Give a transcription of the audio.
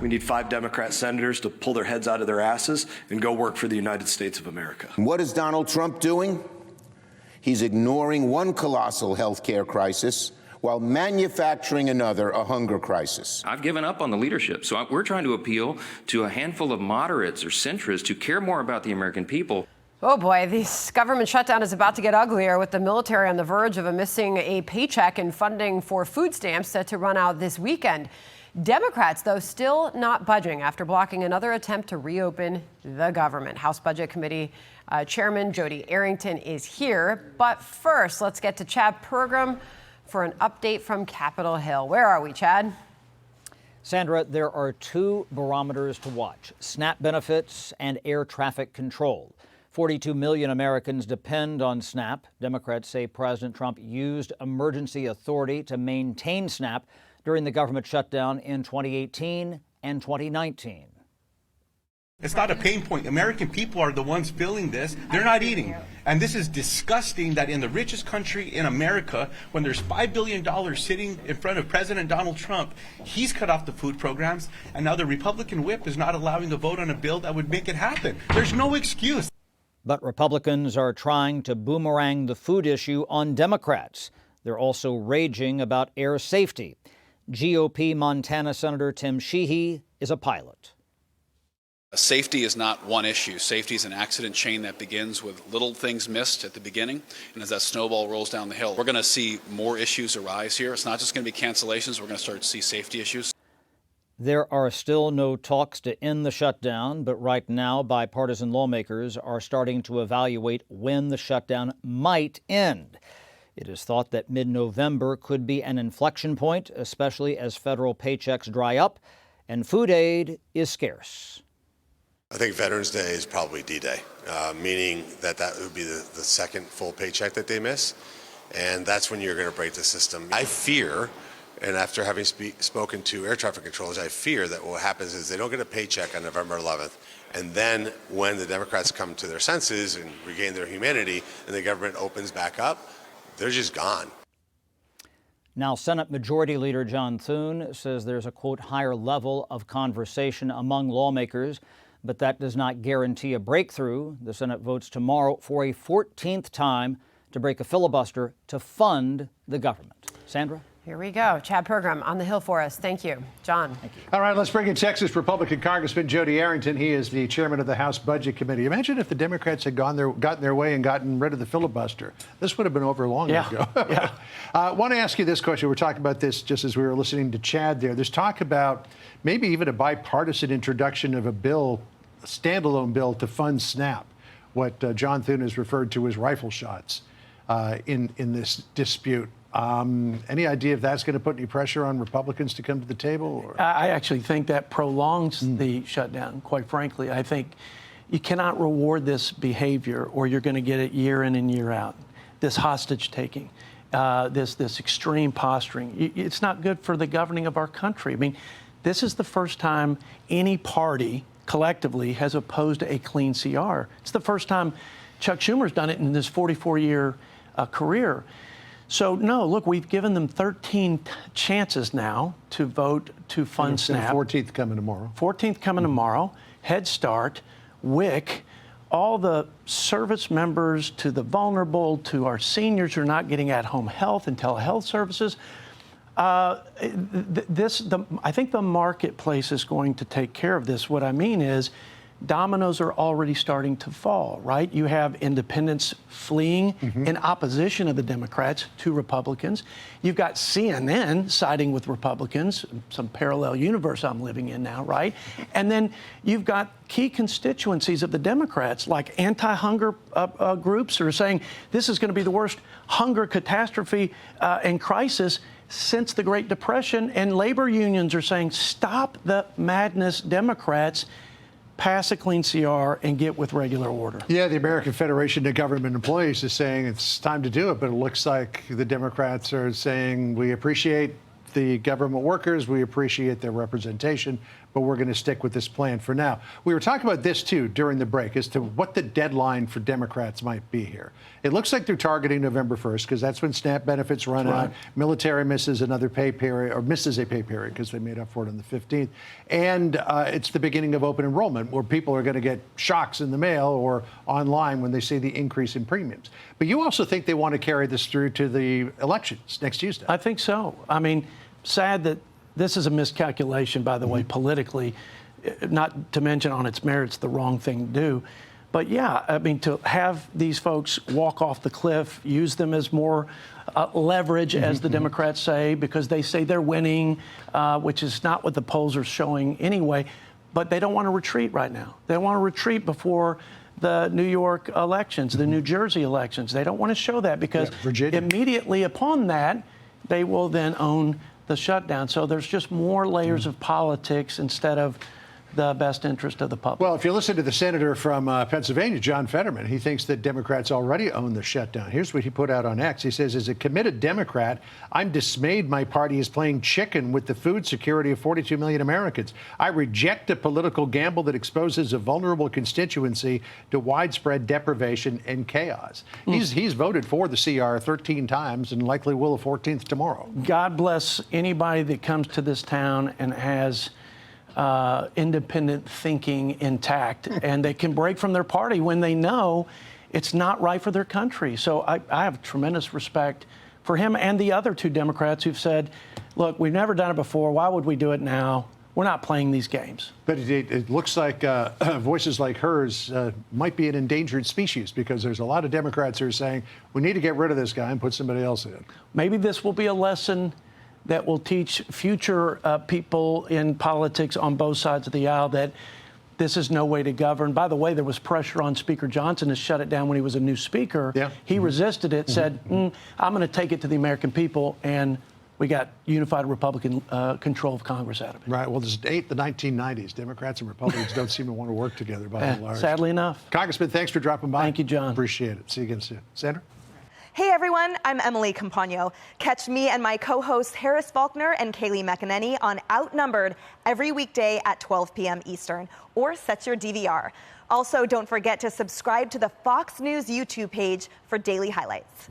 We need 5 Democrat senators to pull their heads out of their asses and go work for the United States of America. What is Donald Trump doing? He's ignoring one colossal health care crisis while manufacturing another, a hunger crisis. I've given up on the leadership, so we're trying to appeal to a handful of moderates or centrists who care more about the American people. Oh boy, this government shutdown is about to get uglier, with the military on the verge of missing a paycheck and funding for food stamps set to run out this weekend. Democrats, though, still not budging after blocking another attempt to reopen the government. House Budget Committee Chairman Jodey Arrington is here. But first, let's get to Chad Pergram for an update from Capitol Hill. Where are we, Chad? Sandra, there are 2 barometers to watch: SNAP benefits and air traffic control. 42 million Americans depend on SNAP. Democrats say President Trump used emergency authority to maintain SNAP during the government shutdown in 2018 and 2019. It's not a pain point. American people are the ones feeling this. They're not eating. And this is disgusting that in the richest country in America, when there's $5 billion sitting in front of President Donald Trump, he's cut off the food programs, and now the Republican whip is not allowing the vote on a bill that would make it happen. There's no excuse. But Republicans are trying to boomerang the food issue on Democrats. They're also raging about air safety. GOP Montana Senator Tim Sheehy is a pilot. Safety is not one issue. Safety is an accident chain that begins with little things missed at the beginning, and as that snowball rolls down the hill, we're going to see more issues arise here. It's not just going to be cancellations. We're going to start to see safety issues. There are still no talks to end the shutdown, but right now bipartisan lawmakers are starting to evaluate when the shutdown might end. It is thought that mid-November could be an inflection point, especially as federal paychecks dry up and food aid is scarce. I think Veterans Day is probably D-Day, meaning that would be the second full paycheck that they miss, and that's when you're going to break the system. I fear, and after having spoken to air traffic controllers, I fear that what happens is they don't get a paycheck on November 11th, and then when the Democrats come to their senses and regain their humanity and the government opens back up, they're just gone. Now, Senate Majority Leader John Thune says there's a, quote, higher level of conversation among lawmakers, but that does not guarantee a breakthrough. The Senate votes tomorrow for a 14th time to break a filibuster to fund the government. Sandra? Here we go. Chad Pergram on the Hill for us. Thank you. John. Thank you. All right, let's bring in Texas Republican Congressman Jodey Arrington. He is the chairman of the House Budget Committee. Imagine if the Democrats had gotten their way and gotten rid of the filibuster. This would have been over long ago. Yeah. I want to ask you this question. We're talking about this just as we were listening to Chad there. There's talk about maybe even a bipartisan introduction of a bill, a standalone bill to fund SNAP, what John Thune has referred to as rifle shots in this dispute. Any idea if that's going to put any pressure on Republicans to come to the table? Or? I actually think that prolongs the shutdown, quite frankly. I think you cannot reward this behavior or you're going to get it year in and year out. This hostage taking, this extreme posturing. It's not good for the governing of our country. I mean, this is the first time any party collectively has opposed a clean CR. It's the first time Chuck Schumer's done it in this 44-year career. So, no, look, we've given them 13 chances now to vote to fund SNAP. 14th coming tomorrow. 14th coming tomorrow. Head Start, WIC, all the service members, to the vulnerable, to our seniors who are not getting at-home health and telehealth services. I think the marketplace is going to take care of this. What I mean is dominoes are already starting to fall, right? You have independents fleeing in opposition of the Democrats to Republicans. You've got CNN siding with Republicans, some parallel universe I'm living in now, right? And then you've got key constituencies of the Democrats, like anti-hunger groups, who are saying this is going to be the worst hunger catastrophe and crisis since the Great Depression. And labor unions are saying, stop the madness, Democrats. Pass a clean CR and get with regular order. Yeah, the American Federation of Government Employees is saying it's time to do it, but it looks like the Democrats are saying we appreciate the government workers. We appreciate their representation, but we're going to stick with this plan for now. We were talking about this, too, during the break as to what the deadline for Democrats might be here. It looks like they're targeting November 1st because that's when SNAP benefits run out. Military misses another pay period, or misses a pay period because they made up for it on the 15th. And it's the beginning of open enrollment where people are going to get shocks in the mail or online when they see the increase in premiums. But you also think they want to carry this through to the elections next Tuesday. I think so. I mean, sad that this is a miscalculation, by the way, politically, not to mention on its merits the wrong thing to do. But yeah, I mean, to have these folks walk off the cliff, use them as more leverage, as the Democrats say, because they say they're winning, which is not what the polls are showing anyway. But they don't want to retreat right now. They want to retreat before the New York elections, the New Jersey elections. They don't want to show that because immediately upon that, they will then own the shutdown. So there's just more layers of politics instead of the best interest of the public. Well, if you listen to the senator from Pennsylvania, John Fetterman, he thinks that Democrats already own the shutdown. Here's what he put out on X. He says, as a committed Democrat, I'm dismayed my party is playing chicken with the food security of 42 million Americans. I reject a political gamble that exposes a vulnerable constituency to widespread deprivation and chaos. He's voted for the CR 13 times and likely will a 14th tomorrow. God bless anybody that comes to this town and has independent thinking intact, and they can break from their party when they know it's not right for their country. So I have tremendous respect for him and the other two Democrats who've said, look, we've never done it before. Why would we do it now? We're not playing these games. But it looks like voices like hers might be an endangered species because there's a lot of Democrats who are saying we need to get rid of this guy and put somebody else in. Maybe this will be a lesson that will teach future people in politics on both sides of the aisle that this is no way to govern. By the way, there was pressure on Speaker Johnson to shut it down when he was a new speaker. He resisted it, said, I'm going to take it to the American people, and we got unified Republican control of Congress out of it. Right. Well, this date the 1990s. Democrats and Republicans don't seem to want to work together by and large. Sadly enough. Congressman, thanks for dropping by. Thank you, John. Appreciate it. See you again soon. Sandra? Hey everyone, I'm Emily Campagno. Catch me and my co-hosts Harris Faulkner and Kaylee McEnany on Outnumbered every weekday at 12 p.m. Eastern, or set your DVR. Also, don't forget to subscribe to the Fox News YouTube page for daily highlights.